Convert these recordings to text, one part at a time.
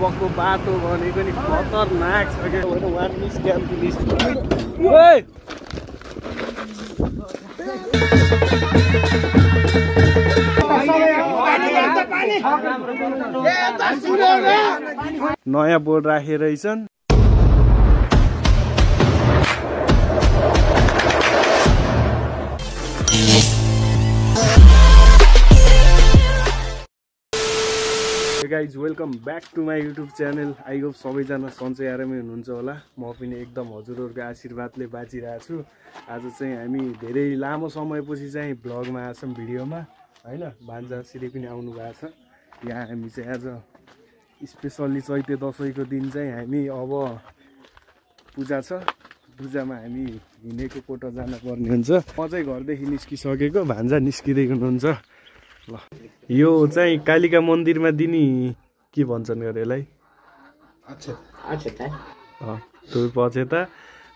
अबको बाटो भनेको नि खतरनाक छ क्या वान मिस क्याम्प लिस्ट नयाँ बोर्ड राखेर रहेछन् guys welcome back to my YouTube channel. I hope सबैजना सन्चै आरामै हुनुहुन्छ होला। म पनि एकदम हजुरहरूको आशीर्वादले बाँचिरहेको छु। आज चाहिँ हामी धेरै लामो समयपछि चाहिँ भ्लगमा आछौँ भिडियोमा होइन। भान्जा श्री पनि आउनु भएको छ यहाँ। हामी चाहिँ आज स्पेसल्ली चैते दसैँको दिन चाहिँ हामी अब पूजा छ, पूजामा हामी हिँडेको कोटो जानुपर्ने हुन्छ। म चाहिँ घरदेखि निस्किसकेको, भान्जा निस्किँदै हुनुहुन्छ। ल यो चाहिँ कालिका मन्दिरमा दिने के भन्छन् अरे यसलाई? त्यो पछेता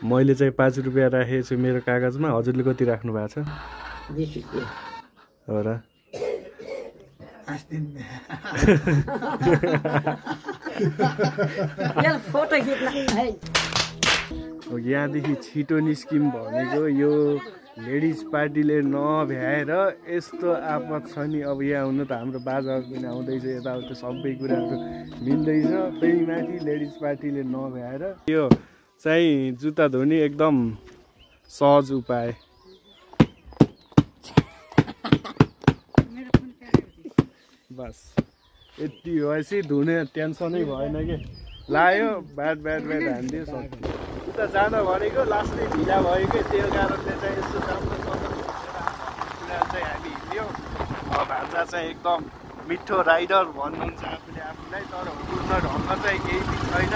मैले चाहिँ 5 रुपियाँ राखेको छु मेरो कागजमा। हजुरले कति राख्नु भएको छ? 20 रुपियाँ हो र? यहाँदेखि छिटो निस्किम भनेको यो लेडिज पार्टीले नभ्याएर यस्तो आपत छ नि। अब यहाँ हुन त हाम्रो बाजाहरू पनि आउँदैछ, यताउता सबै कुराहरू मिल्दैछ, त्यही माथि लेडिज पार्टीले नभ्याएर यो चाहिँ जुत्ता धुने एकदम सहज उपाय। बस यति भएपछि धुने टेन्सनै भएन कि लायो ब्याट हानिदियो सक्यो। उता जान भनेको लास्टै ढिला भयो कि त्यो कारणले चाहिँ यस्तो राम्रो चाहिँ हामी हिँड्यौँ। भान्जा चाहिँ एकदम मिठो राइडर भन्नुहुन्छ आफूले आफूलाई, तर पूर्ण ढङ्ग चाहिँ केही पनि छैन।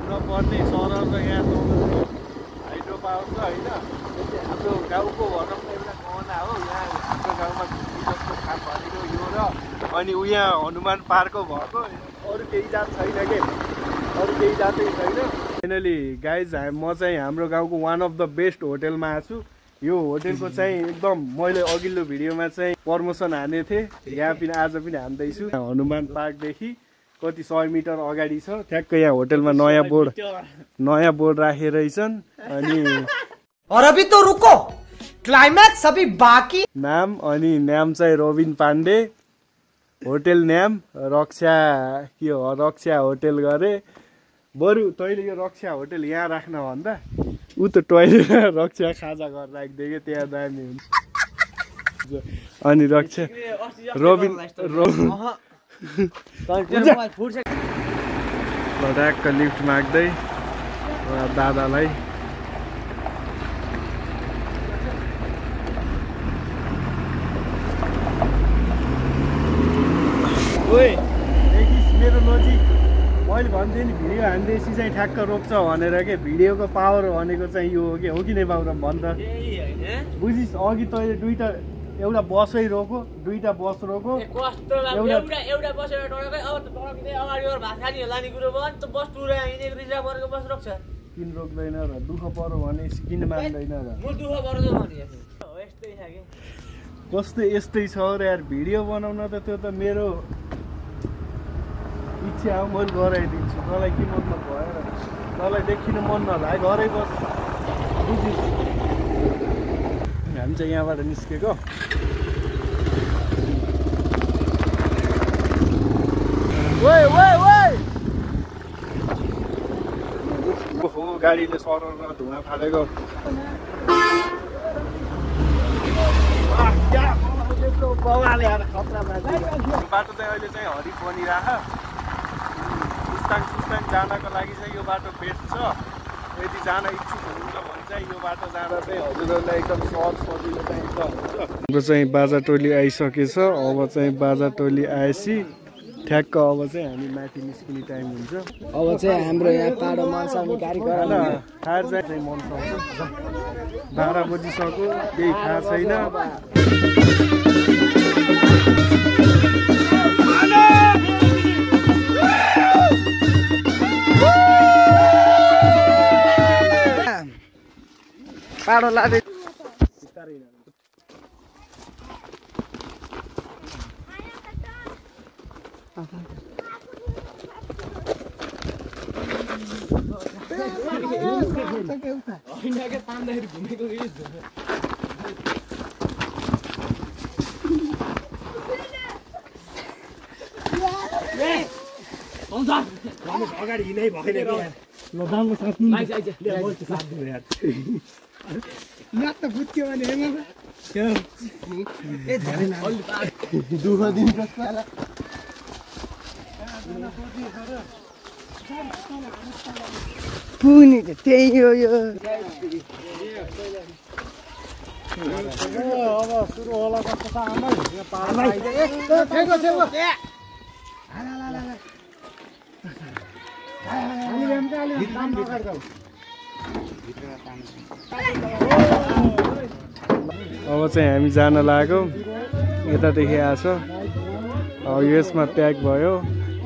नपर्ने सरल र यहाँ हाइड्रो पावर छ होइन। हाम्रो गाउँको भनौँ न एउटा गहना हो। यहाँ हाम्रो गाउँमा जस्तो खाम भनेको यो र अनि यहाँ हनुमान पार्कको भएको, अरू केही जात छैन कि, अरू केही जातै छैन। फाइनली गाइज म चाहिँ हाम्रो गाउँको वान अफ द बेस्ट होटेलमा आएको छु। यो होटेलको चाहिँ एकदम मैले अघिल्लो भिडियोमा चाहिँ प्रमोसन हानेको थिएँ, यहाँ पनि आज पनि हान्दैछु। हनुमान पार्कदेखि कति 100 मिटर अगाडि छ ठ्याक्क। यहाँ होटेलमा नयाँ बोर्ड राखेर रहेछन्। अनि और अभी तो रुको, क्लाइमैक्स अभी बाकी। नाम अनि नाम चाहिँ रोबिन पाण्डे, होटेल नाम रक्षा के हो, रक्षा होटेल गरे। बरु तैँले यो रक्षा होटेल यहाँ राख्न भन्दा ऊ त टोइलेट रक्षा खाजा गरेर राखिदियो कि त्यहाँ दामी हुन्छ। अनि रक्षा रोबिन ट्याक्क लिफ्ट माग्दै दादालाई मेरो नजिक मैले भन्थेँ नि भिडियो हान्दैसी चाहिँ ठ्याक्क रोक्छ भनेर के। भिडियोको पावर भनेको चाहिँ यो हो कि नै बाबुराम भन् त? बुझिस् अघि तैँले दुईवटा, एउटा बसै रोको, दुईवटा बस रोको, एउटा बस एउटा टोडकै। अब टोडकै अगाडि भात खानी होला नि कुरो भयो नि त। बस टुरा हिँडेको रिजर्भ गरेको बस रोक्छ। किन रोक्दैन र? दुःख पर्यो भने किन मान्दैन र? म दुःख पर्छ भने यस्तै छ कि कस्तो यस्तै छ र यार। भिडियो बनाउन त त्यो त मेरो इच्छा हो, मैले गराइदिन्छु। तँलाई के मतलब भयो र? तँलाई देखिन मन नलाए घरै बस, बुझिस्? हामी चाहिँ यहाँबाट निस्केको। ओहो गाडीले सरल धुवा फालेको। बाटो चाहिँ अहिले चाहिँ हरिफ बनिरह। सुस्ताङ जानको लागि चाहिँ यो बाटो बेस्ट छ। यदि जान इच्छुक हुनुहुन्छ भने चाहिँ यो बाटो जाँदा चाहिँ हजुरहरूलाई एकदम सहज सजिलो चाहिँ एकदम हुन्छ। हाम्रो चाहिँ बाजा टोली आइसकेछ। अब चाहिँ बाजा टोली आएपछि ठ्याक्क अब चाहिँ हामी माथि निस्किने टाइम हुन्छ। अब चाहिँ हाम्रो यहाँ पाडो मनसाउने कार्यक्रम खाएर चाहिँ मन सक्छ। 12 बजिसक्यो, केही थाहा छैन। पाडो लाँदै अगाडि हिँडै भएन ल दामको साथी त फुट्यो भने दुःख दिन्छ पुग्ने त्यही हो यो अब सुरु होला कस्तो अब चाहिँ हामी जान लाग्यौँ यतादेखि आछ यसमा प्याक भयो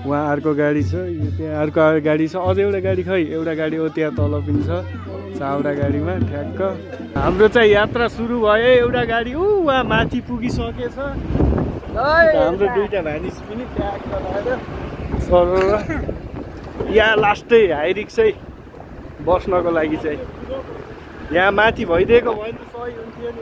वहाँ अर्को गाडी छ त्यहाँ अर्को गाडी छ अझ एउटा गाडी खै एउटा गाडी हो त्यहाँ तल पनि छ चावडा गाडीमा ठ्याक्क हाम्रो चाहिँ यात्रा सुरु भयो एउटा गाडी वहाँ माथि पुगिसकेछ हाम्रो दुईटा भ्यानिस पनि ट्याक्क लगाएर सर यहाँ लास्टै हाई रिक्सै बस्नको लागि चाहिँ यहाँ माथि भइदिएको भयो नि त सही हुन्थ्यो नि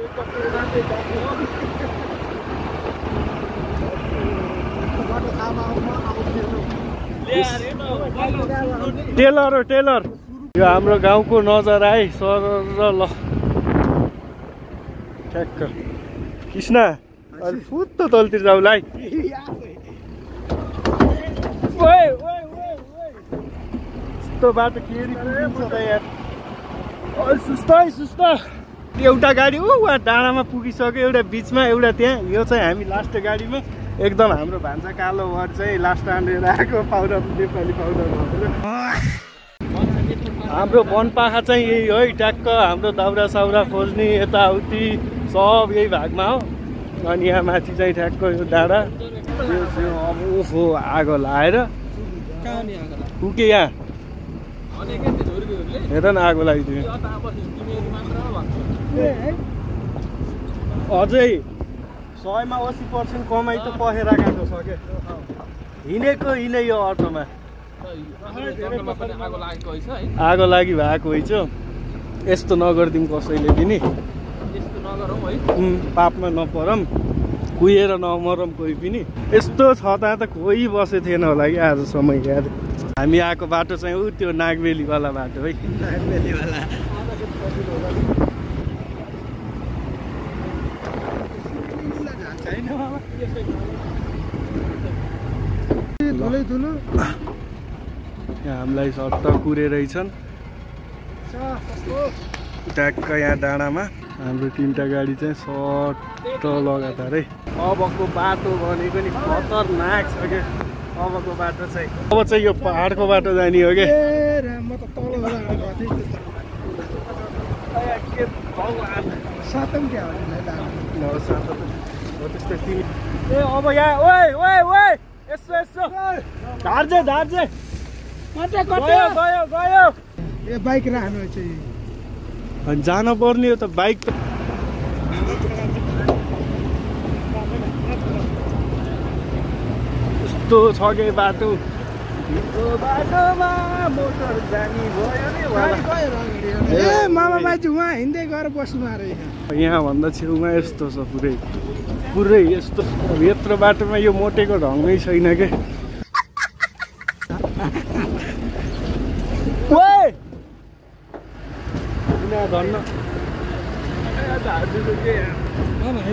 टेलर हो टेलर यो हाम्रो गाउँको नजर आए सर र ल ठ्याक्क कृष्ण अलि फुत्त तलतिर जाउला यस्तो बाटो के सुस्त एउटा गाडी वहाँ डाँडामा पुगिसक्यो एउटा बिचमा एउटा त्यहाँ यो चाहिँ हामी लास्ट गाडीमा एकदम हाम्रो भान्सा कालो वर चाहिँ लास्ट हानेर आएको पाउडर नेपाली पाउडर हाम्रो वनपाखा चाहिँ यही हो ट्याक्क हाम्रो दाउरा साउरा खोज्ने यताउति सब यही भागमा हो अनि यहाँ माथि चाहिँ ठ्याक्क यो डाँडा अब ओहो आगो लाएर पुगे यहाँ हेर न आगो लगाइदियो अझै 100मा 80% कमाइ त पखेर गएको छ के हिँडेको हिँडे यो अटोमा आगो लागि भएको है यस्तो नगरिदिउँ कसैले पनि पापमा नपरौँ कुहिएर नमरौँ कोही पनि यस्तो छ त कोही बसेको थिएन होला कि आजसम्म याद हामी आएको बाटो चाहिँ त्यो नागबेलीवाला बाटो है नागबेलीवाला हामीलाई सट्ट कुरेरै छन् ट्याक्क यहाँ डाँडामा हाम्रो 3टा गाडी चाहिँ सट्ट लगातारै अबको बाटो भनेको नि खतरनाक छ के अबको बाटो चाहिँ अब चाहिँ यो पहाडको बाटो जाने हो के ए अब यहाँ ओए ओए ओए यसो यसो धार्जे धार्जे गयो गयो गयो ए बाइक राख्नु चाहिँ जान पर्ने हो त बाइक यस्तो छ के बाटो बाटोमा मोटर जानी भयो नि ए मामा बाजु उहाँ हिँड्दै गएर बस्नु अरे यहाँ भन्दा छेउमा यस्तो छ पुरै पुरै यस्तो यत्रो बाटोमा यो मोटेको ढङ्गै छैन के धन्न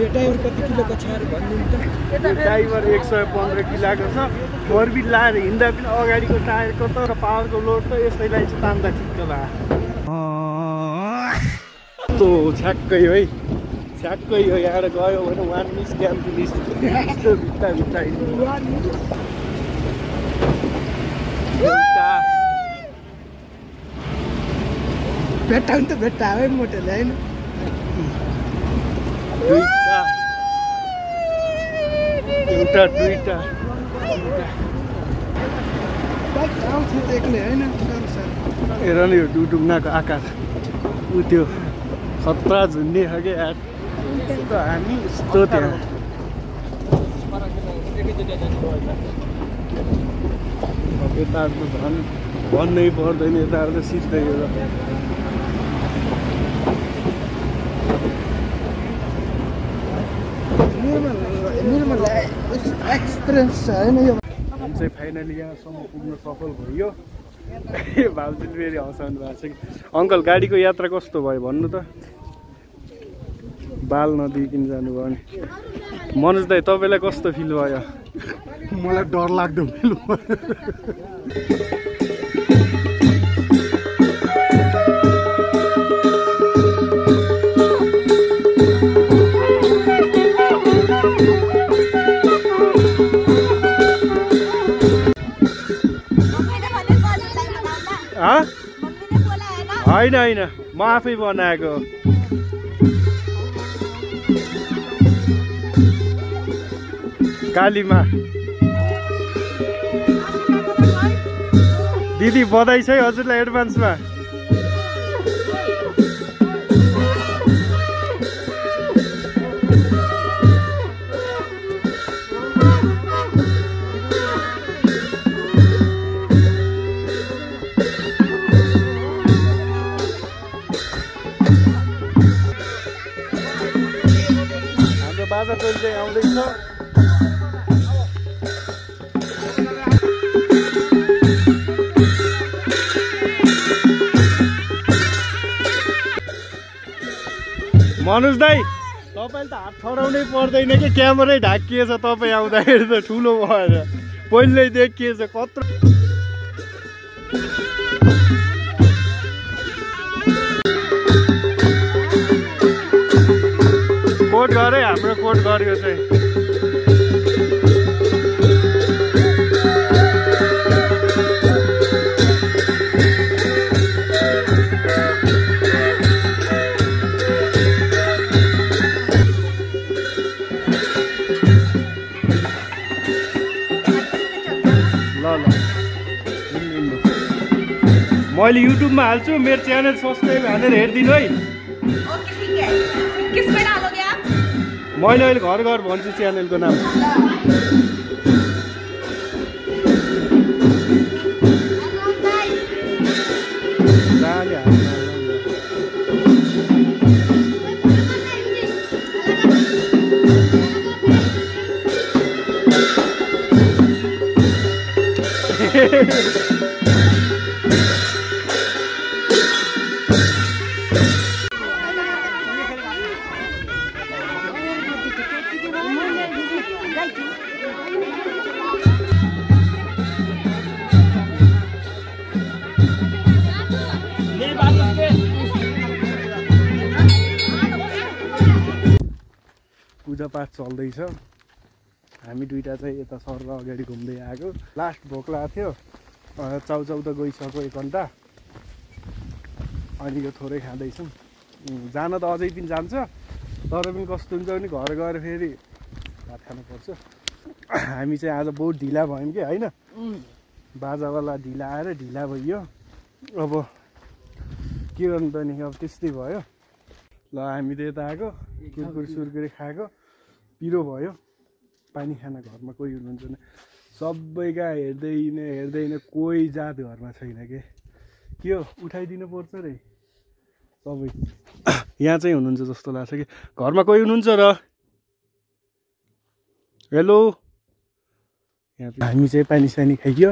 ड्राइभर कति किलोको छ ड्राइभर 115 किलोको छ 4 व्हिल लाएर हिँड्दा पनि अगाडिको टायरको त र पावरको लोड त यसैलाई चाहिँ तान्दा ठिक्क भयो छ्याक्कै है छ्याक्कै हो यहाँ गयो भने वान मिस क्याम्प लिस्ट यस्तो भित्ता भित्ता भेट्टाउनु त भेट्टा है मोटरले होइन एउटा दुईटा हेर न यो डुडुङ्गाको आकार ऊ त्यो खतरा झुन्ने खालके हामी यस्तो त्यहाँ यता त झन् भन्नै पर्दैन यता त सिधै हो एक्सपिरियन्स छैन यो हामी चाहिँ फाइनली यहाँसम्म पुग्न सफल भयो भाउजूले फेरि हँसाउनु भएको छ कि अङ्कल गाडीको यात्रा कस्तो भयो भन्नु त बाल नदिइकन जानुभयो नि मनोज दाइ तपाईँलाई कस्तो फिल भयो मलाई डर लाग्दो फिल भयो होइन होइन म आफै बनाएको कालीमा दिदी बधाई छ है हजुरलाई एडभान्समा बाजा टोली चाहिँ आउँदैछ मनोज दाइ तपाईँले त हात ठडाउनै पर्दैन कि क्यामेरै ढाकिएछ तपाईँ आउँदाखेरि त ठुलो भएर पहिल्यै देखिएछ कत्रो कोट गरे हाम्रो कोट गर्यो चाहिँ मैले युट्युबमा हाल्छु मेरो च्यानल सब्सक्राइब हालेर हेरिदिनु है मैले अहिले घर घर भन्छु च्यानलको नाम पूजापाठ चल्दैछ हामी दुईटा चाहिँ यता सर अगाडि घुम्दै आएको लास्ट भोक लागेको थियो चाउचाउ त गइसक्यो 1 घन्टा अनि यो थोरै खाँदैछौँ जान त अझै पनि जान्छ तर पनि कस्तो हुन्छ भने घर गएर फेरि भात खानुपर्छ हामी चाहिँ आज बहुत ढिला भयौँ कि होइन बाजावाला ढिला आएर ढिला भइयो अब के गर्नु त नि अब त्यस्तै भयो ल हामी त यता आएको कुरकुरे सुरकुरे खाएको पिरो भयो पानी खाना घरमा कोही हुनुहुन्छ भने सबैका हेर्दैन कोही जात घरमा छैन के हो उठाइदिनु पर्छ रे सबै यहाँ चाहिँ हुनुहुन्छ जस्तो लाग्छ कि घरमा कोही हुनुहुन्छ र हेलो हामी चाहिँ पानी सानी खाइयो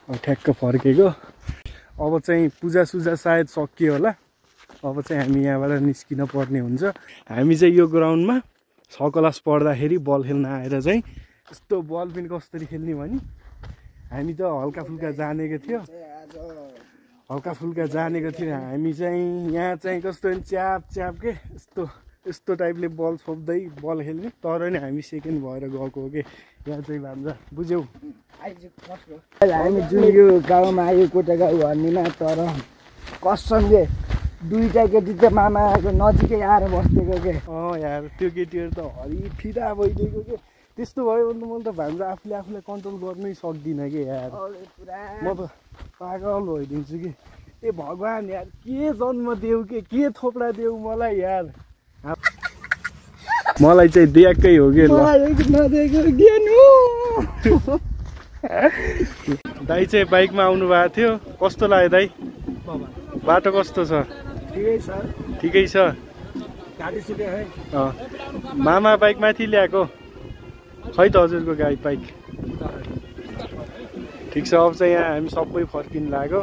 अब ठ्याक्क फर्केको अब चाहिँ पूजा सुजा सायद सकियो होला अब चाहिँ हामी यहाँबाट निस्किन पर्ने हुन्छ हामी चाहिँ यो ग्राउन्डमा 6 क्लास पढ्दाखेरि बल खेल्न आएर चाहिँ यस्तो बल पनि कसरी खेल्ने भने हामी त हल्का फुल्का जानेको थियो हामी चाहिँ यहाँ चाहिँ कस्तो च्याप के यस्तो टाइपले बल छोप्दै बल खेल्ने तर नि हामी सेकेन्ड भएर गएको हो कि यहाँ चाहिँ भान्जा बुझ्यौ हामी जुन यो गाउँमा आयो कोटा गाउँ भन्नेमा तर कसमले दुईटा केटी त मामाको नजिकै आएर बस्दिएको के यार त्यो केटीहरू त हरिफिरा भइदिएको के त्यस्तो भयो भने त मैले त भान्जा आफूलाई कन्ट्रोल गर्नै सक्दिनँ कि यार म त पागल भइदिन्छु कि ए भगवान् यार के जन्म देऊ के थोपडा देऊ मलाई यार मलाई चाहिँ दिएकै हो कि दाइ चाहिँ बाइकमा आउनु भएको थियो कस्तो लाग्यो दाइ बाटो कस्तो छ ठिकै छ मामा बाइक माथि ल्याएको खै त हजुरको गाडी बाइक ठिक छ अब चाहिँ यहाँ हामी सबै फर्किनु लाग्यो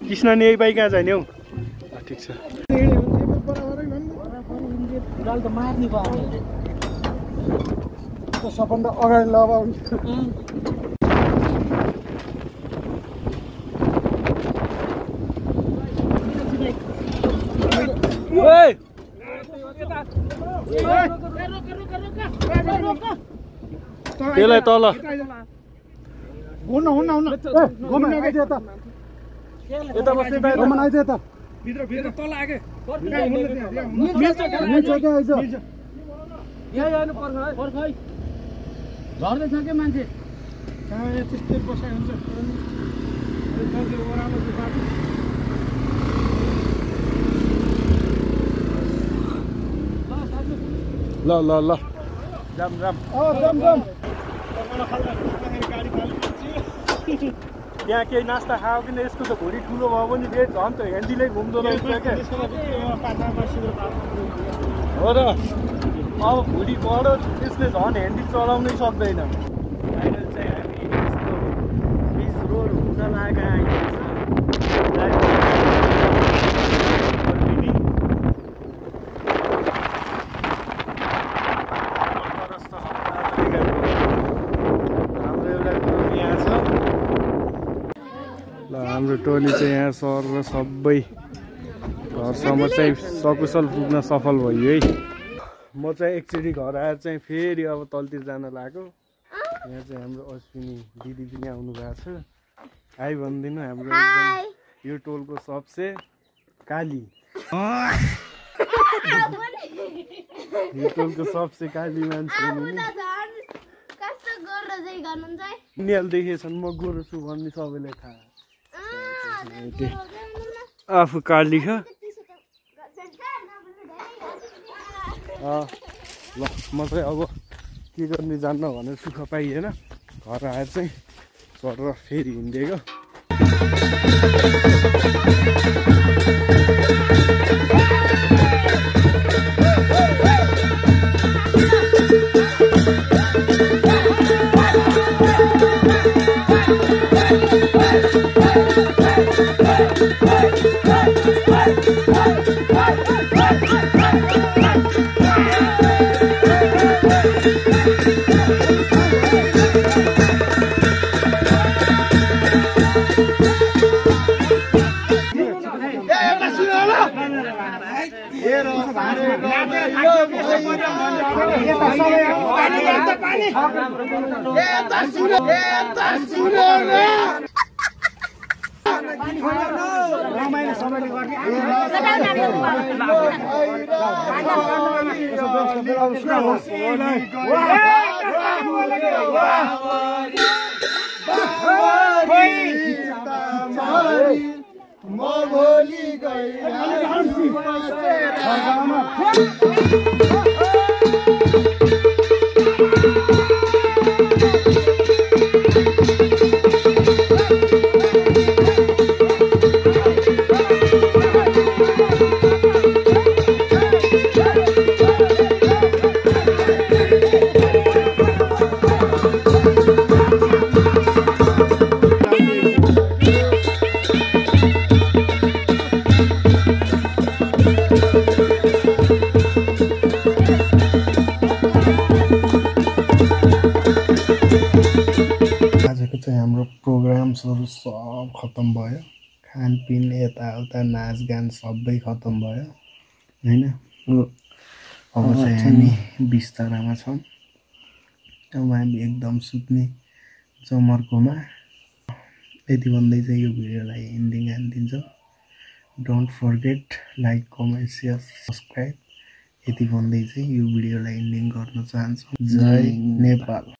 कृष्ण नि यही बाइक कहाँ जाने हौ ठिक छ सबभन्दा अगाडि लगा त्यसलाई तल हुन्न हुन्न हुन्न यता बस्दै आइज यता भित्र तल आगे झर्दैछ के मान्छे त्यस्तै बसाइ हुन्छ ल ल ल जाम जाम त्यहाँ केही नास्ता खायो कि यसको त भुँडी ठुलो भयो भने रेट झन् त ह्यान्डीले घुम्दो रहेछ क्या हो र अब भुँडी बढो त्यसले झन् ह्यान्डी चलाउनै सक्दैन अहिले चाहिँ हामी यस्तो बिच रोड हुन लागेको हाम्रो टोली चाहिँ यहाँ सर र सबै घरसम्म चाहिँ सकुशल पुग्न सफल भयो है म चाहिँ एकचोटि घर आएर चाहिँ फेरि अब तलतिर जान लाग्यो यहाँ चाहिँ हाम्रो अश्विनी दिदी पनि आउनु भएको छ हाई भनिदिनु हाम्रो एकदम यो टोलको सबसे काली यो टोलको सबसे काली मान्छे उनीहरूले देखेछन् म गोरो छु भन्ने सबैलाई थाहा आफू काली छ ल म चाहिँ अब के गर्ने जान्न भनेर सुख पाइएन घर आएर चाहिँ सर फेरि हिँडिदिएको हाम्रो प्रोग्राम्सहरु सब खत्म भयो खानपिन यताउता नाचगान सबै खत्म भयो हैन अब चाहिँ हामी बिस्तारामा छौं अब हामी एकदम सुत्ने जमर्कोमा यति भन्दै चाहिँ यो भिडियोलाई एन्डिङ हाल्दिन्छौं don't forget like comment share subscribe यति भन्दै चाहिँ यो भिडियोलाई एन्डिङ गर्न चाहन्छु जय नेपाल।